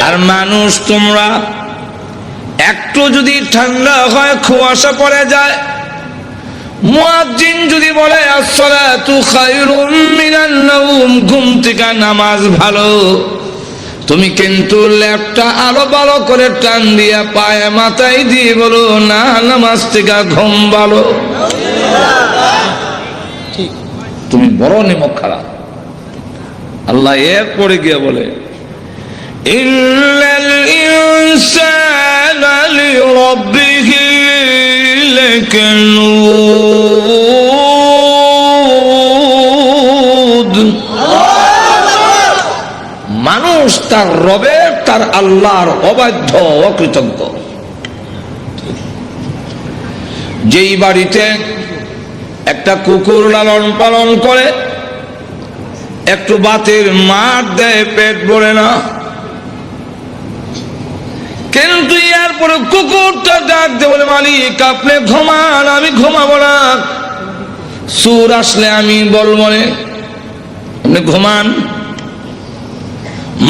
আর মানুষ তোমরা একটু যদি ঠান্ডা হয় কুয়াশা পড়ে যায়, মুয়াজ্জিন যদি বলে আসসালাতু খায়রুম মিনান নাওম, ঘুম থেকে নামাজ ভালো, তুমি কিন্তু ল্যাপটা আরো ভালো করে টান দিয়া পায়ে মাথায় দিয়ে বলো না নামাজ থেকে ঘুম ভালো, তুমি বড় নিমক খারাপ। আল্লাহ এরপরে গিয়ে বলে ইন্নাল ইনসানা লিরাব্বিহি লাকানুদ, মানুষ তার রবের তার আল্লাহর অবাধ্য অকৃতজ্ঞ। যেই বাড়িতে একটা কুকুর লালন পালন করে, একটু বাতের মার দেয়, পেট ভরে না, কিন্তু এরপরে কুকুরটা ডাক দিয়ে বলে মালিক আপনি ঘুমান, আমি ঘুমাবো না, সুর আসলে আমি বলবো না, আপনি ঘুমান।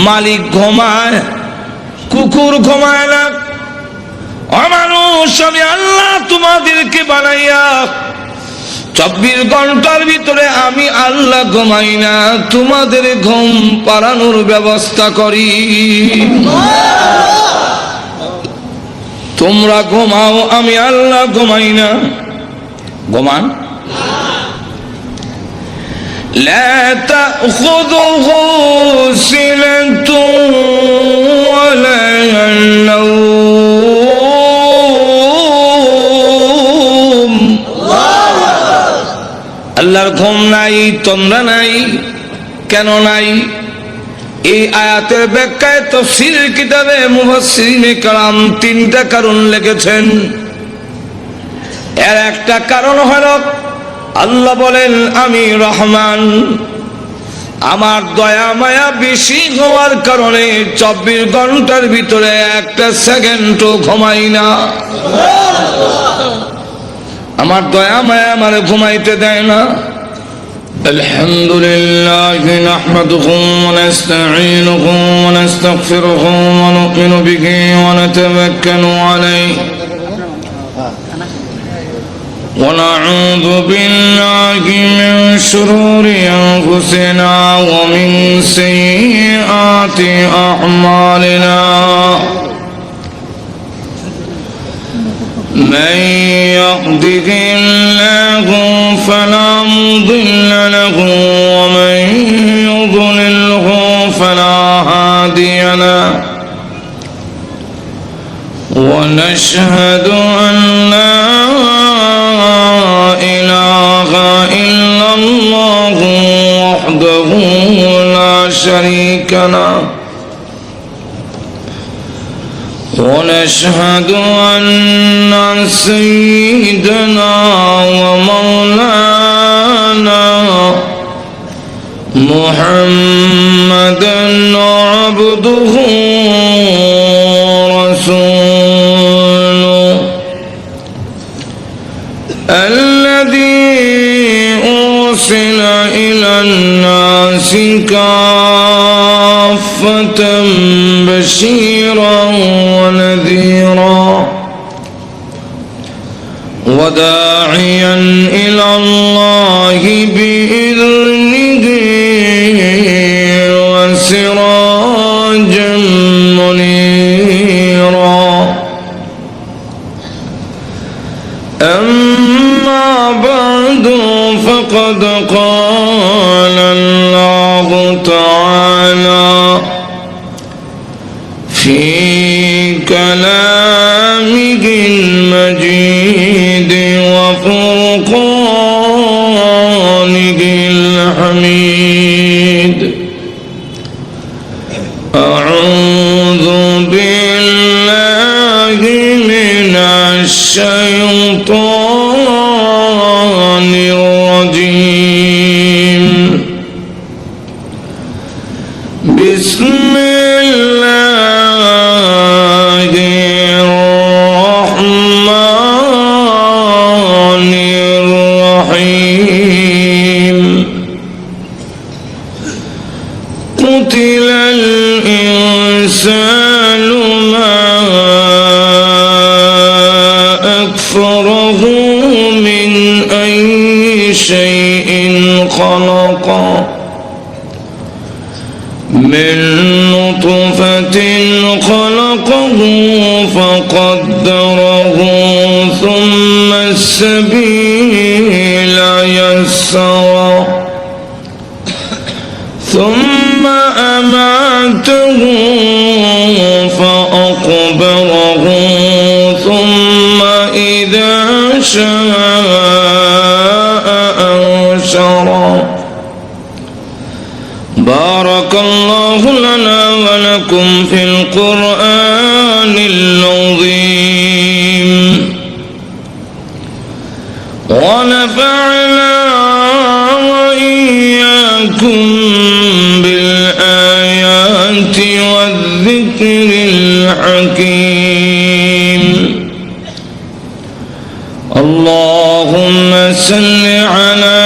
মালিক ঘুমায়, কুকুর ঘুমায় না। অমানুষ, আমি আল্লাহ তোমাদেরকে বানাইয়া 24 ঘন্টার ভিতরে আমি আল্লাহ ঘুমাই না, তোমাদের ঘুম পাড়ানোর ব্যবস্থা করি। তোমরা ঘুমাও, আমি আল্লাহ ঘুমাই না। ঘুমান। لا تأخذه سنة ولا نوم, আল্লাহর ঘুম নাই, তন্দ্রা নাই। কেন নাই? এই আয়াতের ব্যাখ্যায় তাফসীর কিতাবে মুফাসসিরিনে কেরাম 3টা কারণ লিখেছেন। এর একটা কারণ হলো আল্লাহ বলেন আমি রহমান, আমার দয়া মায়া বেশি হওয়ার কারণে 24 ঘন্টার ভিতরে একটা সেকেন্ডও ঘুমাই না। আমার দয়া মায়া আমার ঘুমাইতে দেয় না। আলহামদুলিল্লাহ নাহমাদুহু ওয়া নাস্তাঈনুহু ওয়া নাস্তাগফিরুহু ওয়া নু'মিনু বিহি ওয়া নাতাওয়াক্কালু আলাইহি ونعوذ بالله من شرور أنفسنا ومن سيئات أعمالنا، من يهده الله فلا مضل له ومن يضلله فلا هادي له، ونشهد أن لا إله إلا الله وحده لا شريك له، ونشهد أن سيدنا ومولانا محمدا عبده ورسوله الذي أرسل إلى الناس كافة بشيرا ونذيرا وداعيا إلى الله بإذنه وسراجا منيرا. أما بعد فقد قال الله تعالى في كلامه المجيد وفرقانه الحميد: أعوذ بالله من الشيطان الرجيم. بسم الله يسأل ما أكفره من أي شيء خلقه من نطفة خلقه فقدره ثم السبيل يسره ثم أماته فأقبره ثم إذا شاء أنشره. بارك الله لنا ولكم في القرآن العظيم ونفعنا وإياكم بالآيات والذكر الحكيم. اللهم صل على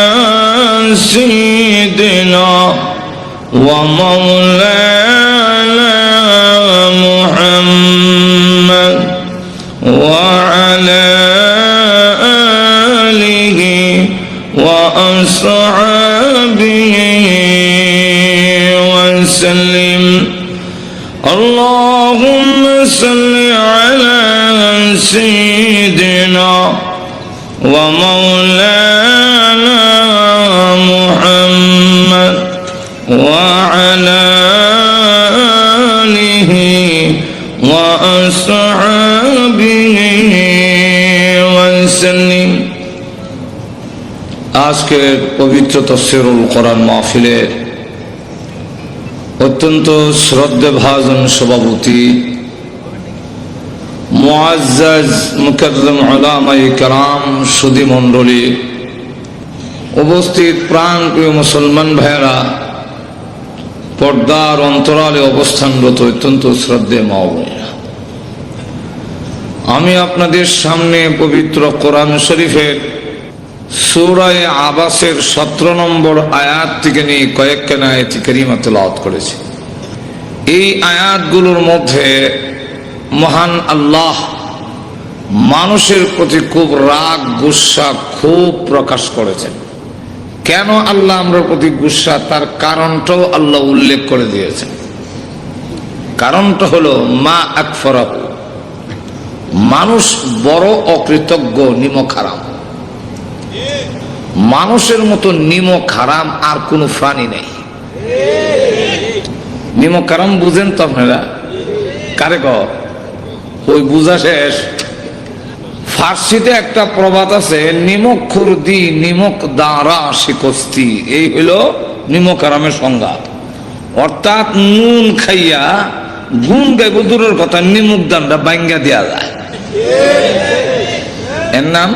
سيدنا ومولانا محمد وعلى آله وأصحابه وسلم. اللهم صل على سيدنا ومولانا محمد وعلى آله وأصحابه وسلم. আজকের পবিত্র তাফসীরুল কোরআন মাহফিলের অত্যন্ত শ্রদ্ধেভাজন সভাপতি মুআজ্জাজ মুকাররম উলামায়ে কেরাম, সুধী মণ্ডলী, উপস্থিত প্রাণপ্রিয় মুসলমান ভাইয়েরা, পর্দার অন্তরালে অবস্থানরত অত্যন্ত শ্রদ্ধেয় মা ও বোনেরা, আমি আপনাদের সামনে পবিত্র কোরআন শরীফের সূরা আবাসের 17 নম্বর আয়াত থেকে নিয়ে কয়েকখানা আয়াত কারিমা তেলাওয়াত করেছি। এই আয়াতগুলোর মধ্যে মহান আল্লাহ মানুষের প্রতি খুব রাগ গুসা খুব প্রকাশ করেছেন। কেন আল্লাহ আমরা প্রতি গুসা, তার কারণটাও আল্লাহ উল্লেখ করে দিয়েছেন। কারণটা হলো মা আকফরাহু, মানুষ বড় অকৃতজ্ঞ, নিমক হারাম। মানুষের মতো নিমক হারাম আর কোন প্রাণী নেই। নিমক হারাম বুঝেন তো আপনারা? কারে কর ওই বুঝা শেষ। ফার্সিতে একটা প্রবাদ আছে, নিমক খুরদি নিমক দাঁড়া শিকস্তি। এই হইল নিমক হারামের সংজ্ঞা। অর্থাৎ নুন খাইয়া গুণ গাইব দূরের কথা, নিমক দানটা বাঙ্গা দেওয়া যায়। এর নাম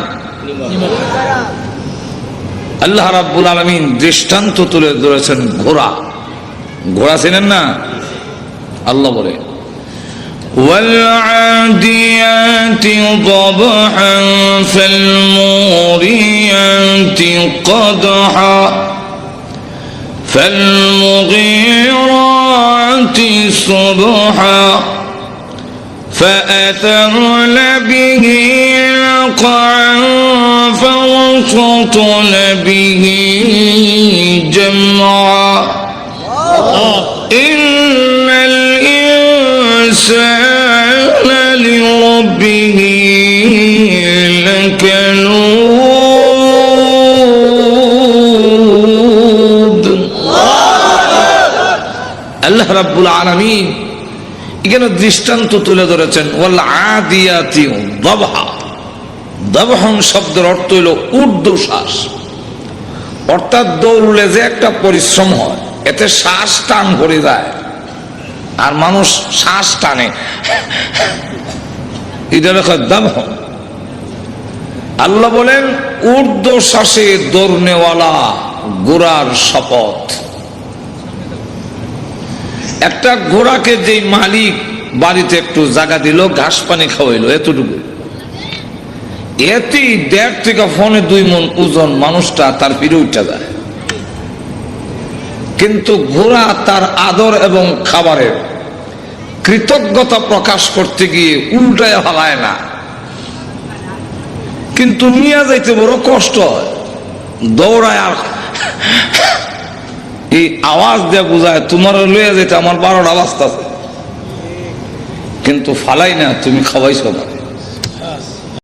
আল্লাহ রাব্বুল আলামিন দৃষ্টান্ত তুলে ধরেছেন ঘোড়া। ঘোড়া চেনেন না? আল্লাহ বলে والعاديات ضبحا فالموريات قدحا فالمغيرات صبحا فأثرن به نقعا فوسطن به جمعا إن الإنسان لربه لكنود. আল্লাহ রাব্বুল আলামিন এখানে দৃষ্টান্ত তুলে ধরেছেন ওয়াল আদিয়াতি দাবহা। দাবহন শব্দের অর্থ হইল ঊর্ধ্বশ্বাস, অর্থাৎ দৌড়লে যে একটা পরিশ্রম হয়, এতে শ্বাস টান করে যায় আর মানুষ শ্বাস টানে, এটা লেখা দাবহন। আল্লাহ বলেন ঊর্ধ্বশ্বাসে দৌড়নেওয়ালা ঘোড়ার শপথ। একটা ঘোড়াকে যে মালিক বাড়িতে একটু জায়গা দিল, ঘাস পানি খাওয়াইলো, এতটুকু, এতেই 1.5 থেকে 2 মণ ওজন মানুষটা তার ফিরে উঠে যায়। কিন্তু ঘোড়া তার আদর এবং খাবারের কৃতজ্ঞতা প্রকাশ করতে গিয়ে উল্টায় হালায় না, কিন্তু নিয়ে যাইতে বড় কষ্ট হয়, দৌড়ায় আর এই আওয়াজ দিয়ে বোঝায় তোমার লইয়া যেতে আমার 12টা বাজতেছে, কিন্তু ফালাই না, তুমি খাওয়াইছো না।